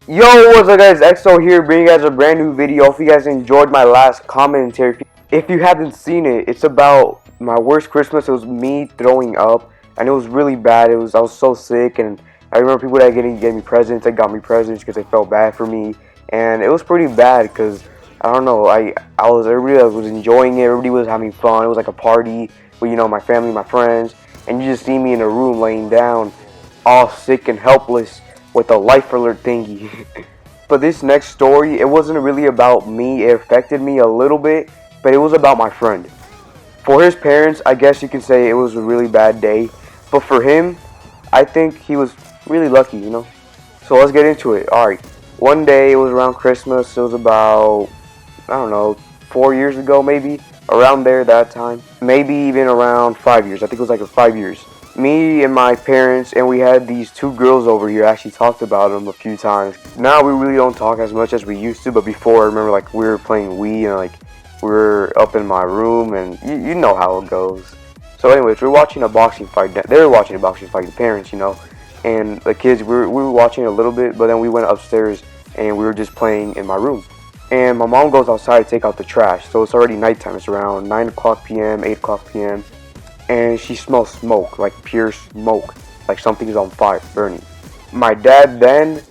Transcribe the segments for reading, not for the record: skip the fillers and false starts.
Yo, what's up guys, EXO here bringing you guys a brand new video. Hope you guys enjoyed my last commentary. If you haven't seen it, it's about my worst Christmas. It was me throwing up and it was really bad. I was so sick, and I remember people that gave me presents. They got me presents because they felt bad for me, and it was pretty bad because I don't know, everybody was enjoying it, everybody was having fun. It was like a party with my family, my friends, and you just see me in a room laying down all sick and helpless with a life alert thingy. But this next story, it wasn't really about me. It affected me a little bit, but it was about my friend. For his parents, I guess you can say it was a really bad day, but for him, I think he was really lucky. So let's get into it. Alright, one day, it was around Christmas. It was about, I don't know, 4 years ago maybe, around there, that time. Maybe even around 5 years. I think it was like 5 years. Me and my parents, and we had these two girls over here. I actually talked about them a few times. Now we really don't talk as much as we used to, but before, I remember like we were playing Wii, and like we were up in my room, and you know how it goes. So anyways, we were watching a boxing fight. They were watching a boxing fight, the parents, and the kids, we were watching a little bit, but then we went upstairs and we were just playing in my room. And my mom goes outside to take out the trash, so it's already nighttime. It's around 9 o'clock p.m., 8 o'clock p.m., and she smells smoke, like pure smoke, like something is on fire, burning. My dad then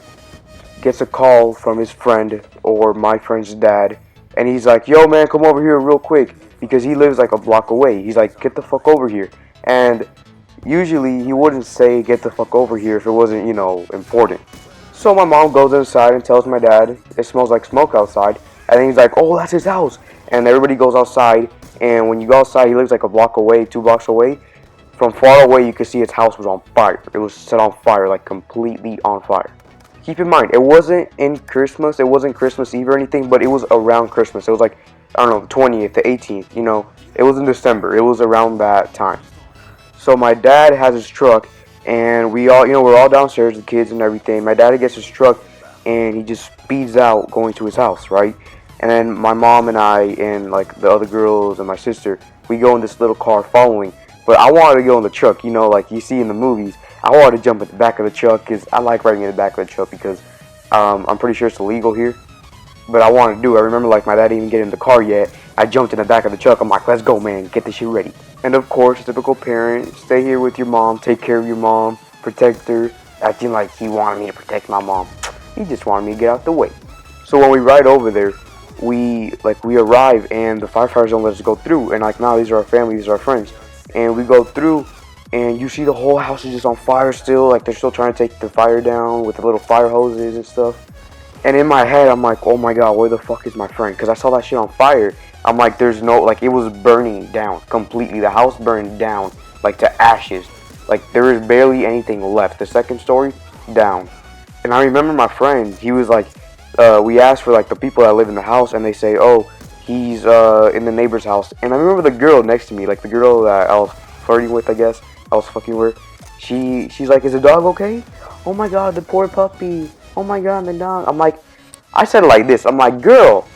gets a call from his friend, or my friend's dad, and he's like, yo man, come over here real quick, because he lives like a block away. He's like, get the fuck over here. And usually he wouldn't say get the fuck over here if it wasn't, important. So my mom goes inside and tells my dad it smells like smoke outside, and then he's like, oh, that's his house. And everybody goes outside, and when you go outside, he lives like a block away, 2 blocks away. From far away, you could see his house was on fire. It was set on fire, like completely on fire. Keep in mind, it wasn't in Christmas, it wasn't Christmas Eve or anything, but it was around Christmas. It was like, I don't know, 20th to 18th, it was in December. It was around that time. So my dad has his truck, and we all, we're all downstairs, the kids and everything. My dad gets his truck, and he just speeds out going to his house, right? And then my mom and I and like the other girls and my sister, we go in this little car following. But I wanted to go in the truck, like you see in the movies. I wanted to jump at the back of the truck because I like riding in the back of the truck because I'm pretty sure it's illegal here. But I wanted to do it. I remember like my dad didn't even get in the car yet. I jumped in the back of the truck. I'm like, let's go, man. Get this shit ready. And of course, typical parent, stay here with your mom, take care of your mom, protect her, acting like he wanted me to protect my mom. He just wanted me to get out the way. So when we ride over there, we arrive, and the firefighters don't let us go through. And like, now these are our family, these are our friends. And we go through, and you see the whole house is just on fire still. Like, they're still trying to take the fire down with the little fire hoses and stuff. And in my head, I'm like, oh my god, where the fuck is my friend? Because I saw that shit on fire. I'm like, there's no, like, it was burning down completely. The house burned down, like, to ashes. Like, there is barely anything left. The second story, down. And I remember my friend, he was like, we asked for, like, the people that live in the house, and they say, oh, he's in the neighbor's house. And I remember the girl next to me, like, the girl that I was flirting with, I guess. I was fucking with. She's like, is the dog okay? Oh my god, the poor puppy. Oh my god, the dog. I'm like, I said it like this. I'm like, girl,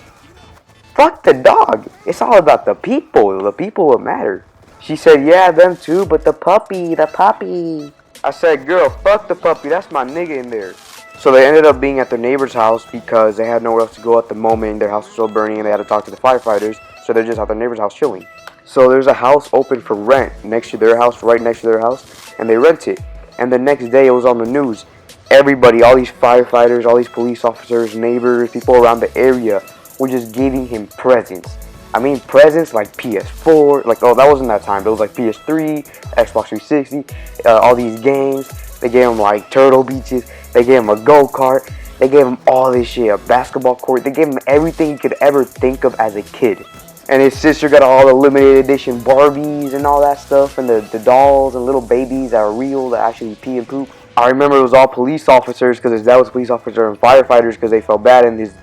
fuck the dog. It's all about the people. The people will matter. She said, yeah, them too, but the puppy, the puppy. I said, girl, fuck the puppy. That's my nigga in there. So they ended up being at their neighbor's house because they had nowhere else to go at the moment. Their house was still burning, and they had to talk to the firefighters. So they're just at their neighbor's house chilling. So there's a house open for rent next to their house, right next to their house, and they rent it. And the next day it was on the news. Everybody, all these firefighters, all these police officers, neighbors, people around the area were just giving him presents. I mean presents like PS4, like, oh, that wasn't that time, but it was like PS3, Xbox 360, all these games. They gave him like Turtle Beaches, they gave him a go-kart, they gave him all this shit, a basketball court, they gave him everything you could ever think of as a kid. And his sister got all the limited edition Barbies and all that stuff, and the dolls and little babies that are real, that actually pee and poop. I remember it was all police officers because his dad was a police officer, and firefighters because they felt bad, and his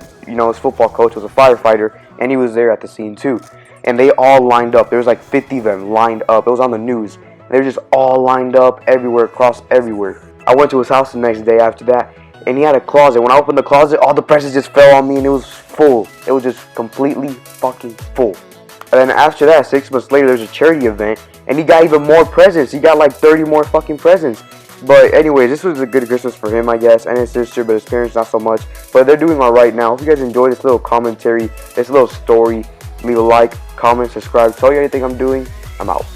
football coach was a firefighter, and he was there at the scene too. And they all lined up. There was like 50 of them lined up. It was on the news. They were just all lined up everywhere, across everywhere. I went to his house the next day after that, and he had a closet. When I opened the closet, all the presents just fell on me, and it was full. It was just completely fucking full. And then after that, 6 months later, there's a charity event, and he got even more presents. He got like 30 more fucking presents. But anyways, this was a good Christmas for him, I guess, and his sister, but his parents not so much. But they're doing all right now. If you guys enjoyed this little commentary, this little story, leave a like, comment, subscribe, tell you anything I'm doing. I'm out.